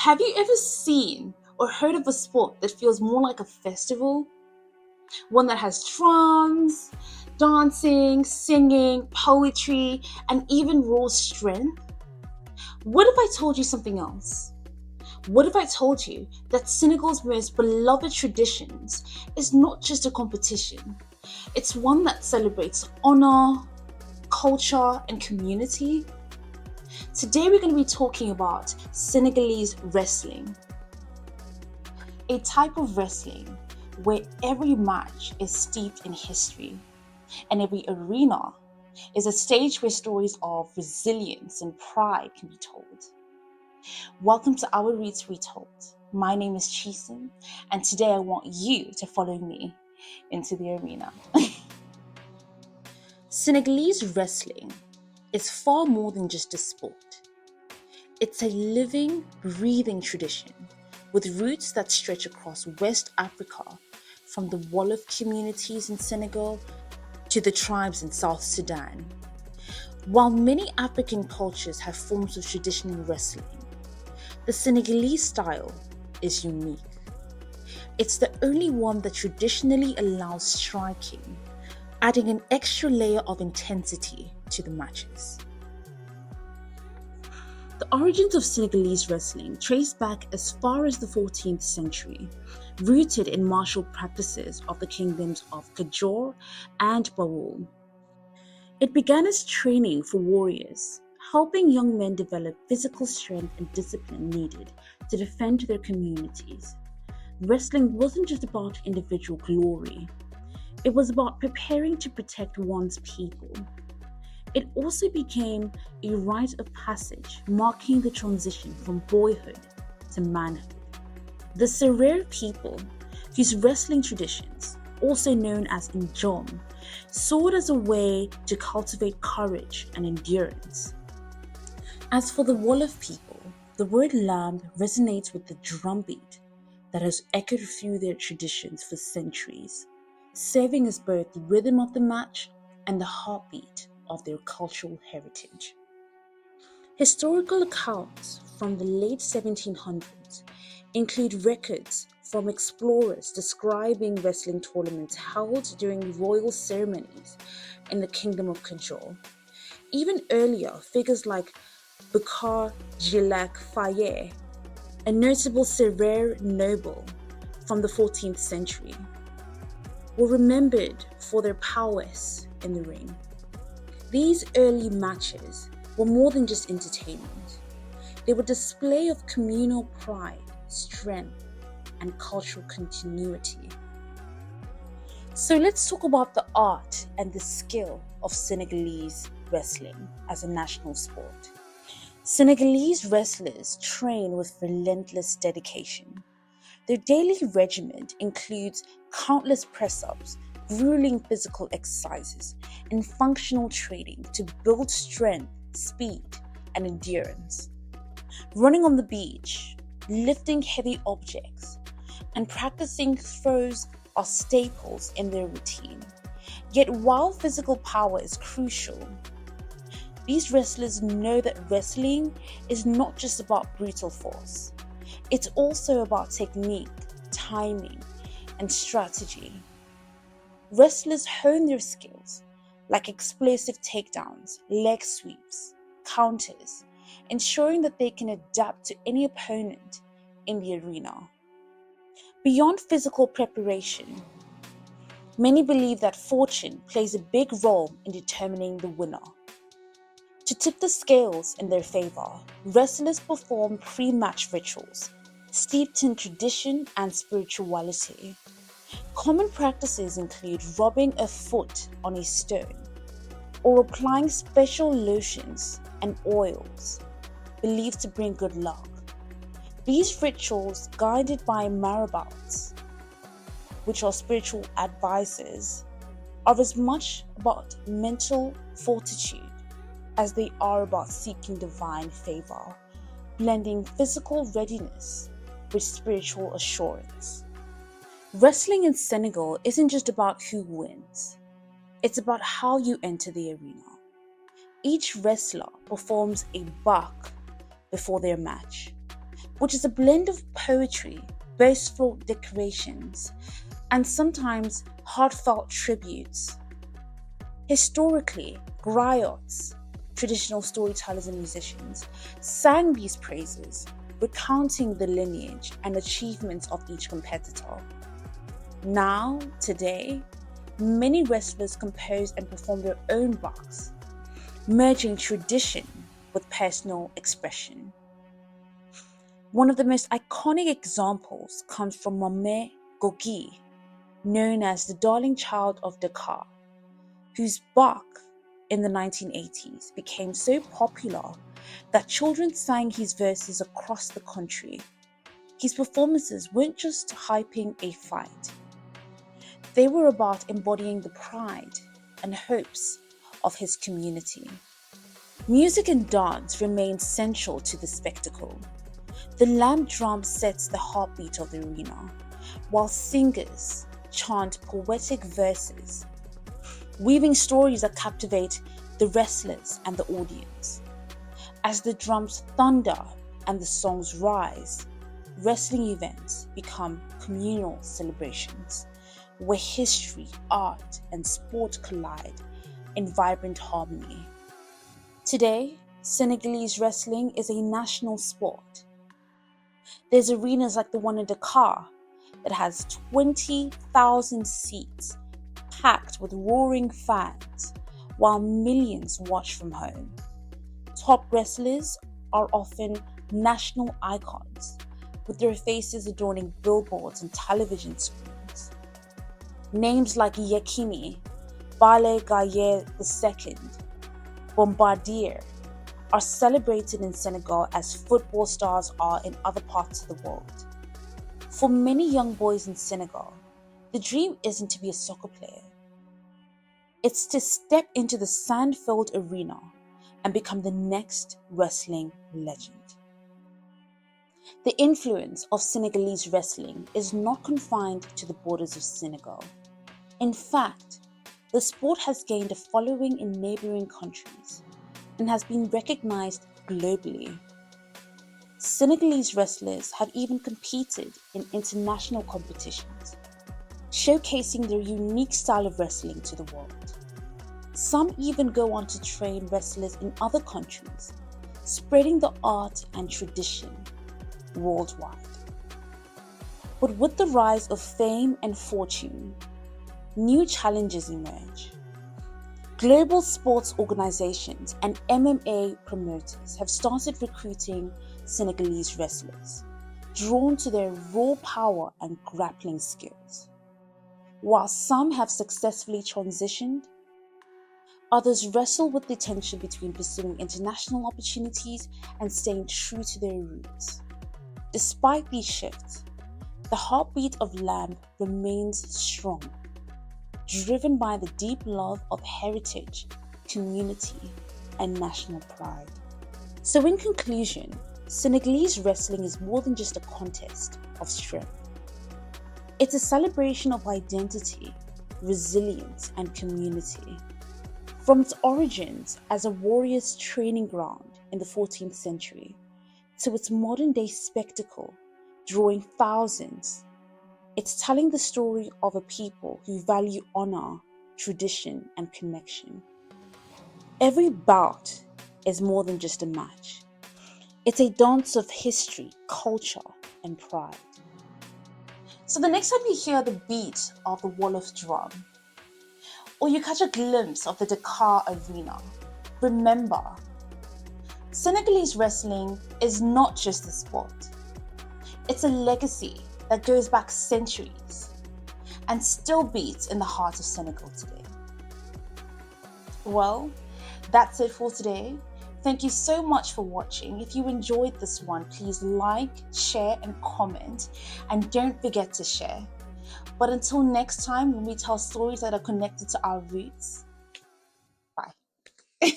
Have you ever seen or heard of a sport that feels more like a festival? One that has drums, dancing, singing, poetry, and even raw strength? What if I told you something else? What if I told you that Senegal's most beloved traditions is not just a competition? It's one that celebrates honor, culture, and community. Today we're going to be talking about Senegalese wrestling, a type of wrestling where every match is steeped in history and every arena is a stage where stories of resilience and pride can be told. Welcome to our Roots Retold. My name is Chisom, and today I want you to follow me into the arena. Senegalese wrestling is far more than just a sport. It's a living, breathing tradition with roots that stretch across West Africa, from the Wolof communities in Senegal to the tribes in South Sudan. While many African cultures have forms of traditional wrestling, the Senegalese style is unique. It's the only one that traditionally allows striking, adding an extra layer of intensity to the matches. The origins of Senegalese wrestling trace back as far as the 14th century, rooted in martial practices of the kingdoms of Kajoor and Bawol. It began as training for warriors, helping young men develop physical strength and discipline needed to defend their communities. Wrestling wasn't just about individual glory, it was about preparing to protect one's people. It also became a rite of passage, marking the transition from boyhood to manhood. The Serer people, whose wrestling traditions, also known as Njom, saw it as a way to cultivate courage and endurance. As for the Wolof people, the word Làmb resonates with the drumbeat that has echoed through their traditions for centuries, serving as both the rhythm of the match and the heartbeat of their cultural heritage. Historical accounts from the late 1700s include records from explorers describing wrestling tournaments held during royal ceremonies in the Kingdom of Kajoor. Even earlier, figures like Bukar Jilak Faye, a notable Serer noble from the 14th century, were remembered for their prowess in the ring. These early matches were more than just entertainment. They were a display of communal pride, strength, and cultural continuity. So let's talk about the art and the skill of Senegalese wrestling as a national sport. Senegalese wrestlers train with relentless dedication. Their daily regimen includes countless press-ups, grueling physical exercises, and functional training to build strength, speed, and endurance. Running on the beach, lifting heavy objects, and practicing throws are staples in their routine. Yet while physical power is crucial, these wrestlers know that wrestling is not just about brutal force. It's also about technique, timing, and strategy. Wrestlers hone their skills, like explosive takedowns, leg sweeps, counters, ensuring that they can adapt to any opponent in the arena. Beyond physical preparation, many believe that fortune plays a big role in determining the winner. To tip the scales in their favor, wrestlers perform pre-match rituals, steeped in tradition and spirituality. Common practices include rubbing a foot on a stone or applying special lotions and oils believed to bring good luck. These rituals, guided by marabouts, which are spiritual advisors, are as much about mental fortitude as they are about seeking divine favor, blending physical readiness with spiritual assurance. Wrestling in Senegal isn't just about who wins, it's about how you enter the arena. Each wrestler performs a bak before their match, which is a blend of poetry, boastful decorations, and sometimes heartfelt tributes. Historically, griots, traditional storytellers and musicians, sang these praises, recounting the lineage and achievements of each competitor. Now, today, many wrestlers compose and perform their own barks, merging tradition with personal expression. One of the most iconic examples comes from Mame Gogi, known as the darling child of Dakar, whose bark in the 1980s became so popular that children sang his verses across the country. His performances weren't just hyping a fight. They were about embodying the pride and hopes of his community. Music and dance remain central to the spectacle. The Làmb drum sets the heartbeat of the arena, while singers chant poetic verses, weaving stories that captivate the wrestlers and the audience. As the drums thunder and the songs rise, wrestling events become communal celebrations where history, art, and sport collide in vibrant harmony. Today, Senegalese wrestling is a national sport. There's arenas like the one in Dakar that has 20,000 seats packed with roaring fans while millions watch from home. Top wrestlers are often national icons, with their faces adorning billboards and television screens. Names like Yekini, Bale Gaye II, Bombardier are celebrated in Senegal as football stars are in other parts of the world. For many young boys in Senegal, the dream isn't to be a soccer player. It's to step into the sand-filled arena and become the next wrestling legend. The influence of Senegalese wrestling is not confined to the borders of Senegal. In fact, the sport has gained a following in neighboring countries and has been recognized globally. Senegalese wrestlers have even competed in international competitions, showcasing their unique style of wrestling to the world. Some even go on to train wrestlers in other countries, spreading the art and tradition worldwide. But with the rise of fame and fortune, new challenges emerge. Global sports organizations and MMA promoters have started recruiting Senegalese wrestlers, drawn to their raw power and grappling skills. While some have successfully transitioned, others wrestle with the tension between pursuing international opportunities and staying true to their roots. Despite these shifts, the heartbeat of Làmb remains strong, driven by the deep love of heritage, community, and national pride. So in conclusion, Senegalese wrestling is more than just a contest of strength. It's a celebration of identity, resilience, and community. From its origins as a warrior's training ground in the 14th century to its modern-day spectacle, drawing thousands, it's telling the story of a people who value honor, tradition, and connection. Every bout is more than just a match. It's a dance of history, culture, and pride. So the next time you hear the beat of the Wolof drum, or you catch a glimpse of the Dakar arena, remember, Senegalese wrestling is not just a sport. It's a legacy that goes back centuries and still beats in the heart of Senegal today. Well, that's it for today. Thank you so much for watching. If you enjoyed this one, please like, share, and comment. And don't forget to share. But until next time, when we tell stories that are connected to our roots, bye.